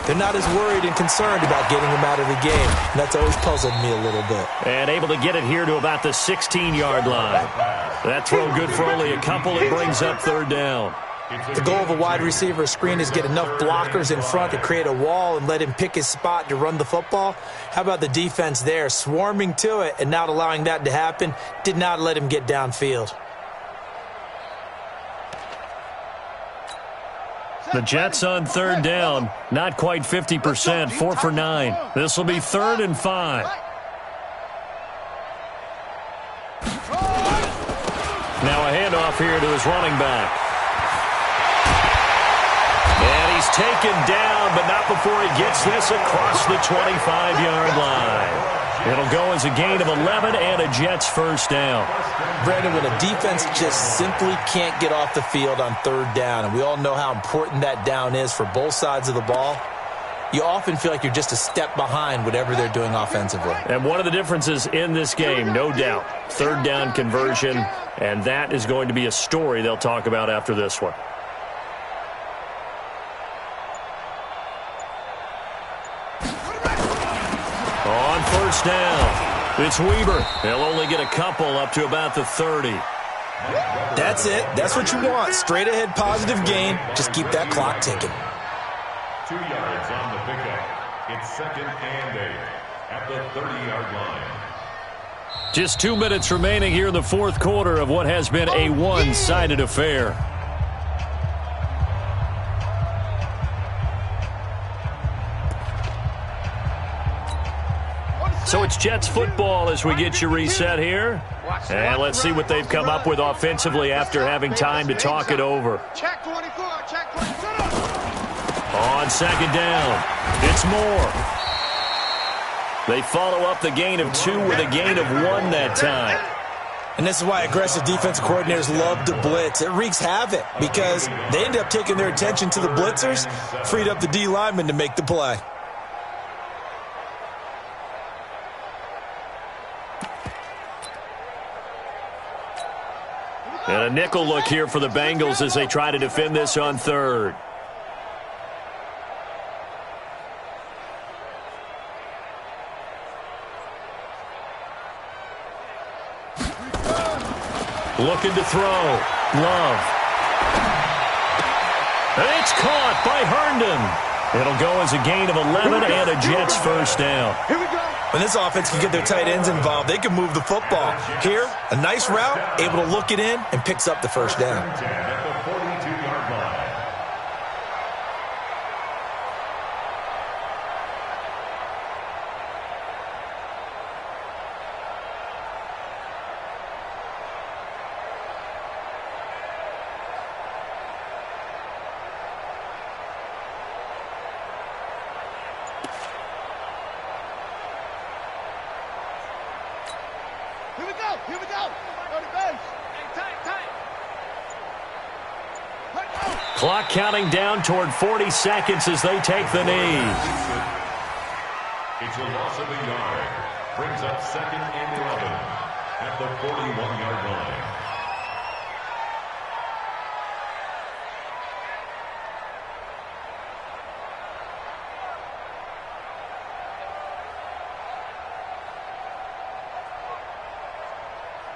they're not as worried and concerned about getting them out of the game. And that's always puzzled me a little bit. And able to get it here to about the 16-yard line. That throw good for only a couple. It brings up 3rd down. The goal of a wide receiver screen is get enough blockers in front to create a wall and let him pick his spot to run the football. How about the defense there, swarming to it and not allowing that to happen? Did not let him get downfield. The Jets on 3rd down, not quite 50%, 4 for 9. This will be 3rd and 5. Now a handoff here to his running back. And he's taken down, but not before he gets this across the 25-yard line. It'll go as a gain of 11 and a Jets 1st down. Brandon, when a defense just simply can't get off the field on 3rd down, and we all know how important that down is for both sides of the ball, you often feel like you're just a step behind whatever they're doing offensively. And one of the differences in this game, no doubt, 3rd down conversion, and that is going to be a story they'll talk about after this one. On 1st down, it's Weber. They'll only get a couple up to about the 30. That's it. That's what you want. Straight ahead positive gain. Just keep that clock ticking. 2 yards on the pickup. It's 2nd and 8 at the 30-yard line. Just 2 minutes remaining here in the 4th quarter of what has been a one-sided affair. So it's Jets football as we get you reset here. And let's see what they've come up with offensively after having time to talk it over. Check 24, check 24. On 2nd down, it's Moore. They follow up the gain of 2 with a gain of 1 that time. And this is why aggressive defensive coordinators love to blitz. It wreaks havoc because they end up taking their attention to the blitzers, freed up the D lineman to make the play. And a nickel look here for the Bengals as they try to defend this on third. Looking to throw. Love. And it's caught by Herndon. It'll go as a gain of 11 and a Jets first down. Here we go. When this offense can get their tight ends involved, they can move the football. Here, a nice route, able to look it in, and picks up the first down. At the 42-yard line. Here we go. Here we go. Go to base. Hey, tight. Let go. Clock counting down toward 40 seconds as they take the knee. It's a loss of a yard. Brings up 2nd and 11 at the 41-yard line.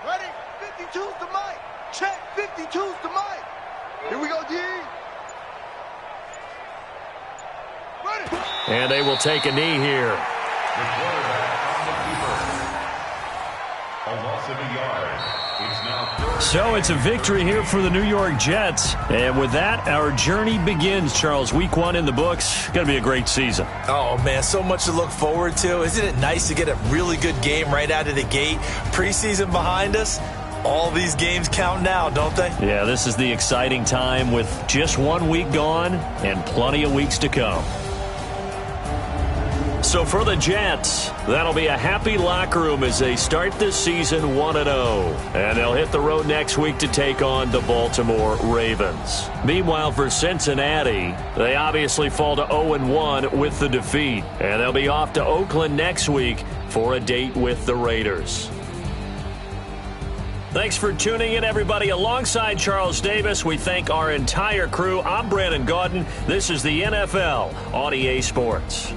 Ready? 52's the mic. Check. 52's the mic. Here we go, D. Ready? And they will take a knee here. The quarterback on the keeper. A loss of a yard. It's now 3rd. So it's a victory here for the New York Jets. And with that, our journey begins, Charles. Week 1 in the books. Going to be a great season. Oh, man, so much to look forward to. Isn't it nice to get a really good game right out of the gate? Preseason behind us. All these games count now, don't they? Yeah, this is the exciting time with just 1 week gone and plenty of weeks to come. So for the Jets, that'll be a happy locker room as they start this season 1-0. And they'll hit the road next week to take on the Baltimore Ravens. Meanwhile, for Cincinnati, they obviously fall to 0-1 with the defeat. And they'll be off to Oakland next week for a date with the Raiders. Thanks for tuning in, everybody. Alongside Charles Davis, we thank our entire crew. I'm Brandon Gaudin. This is the NFL on EA Sports.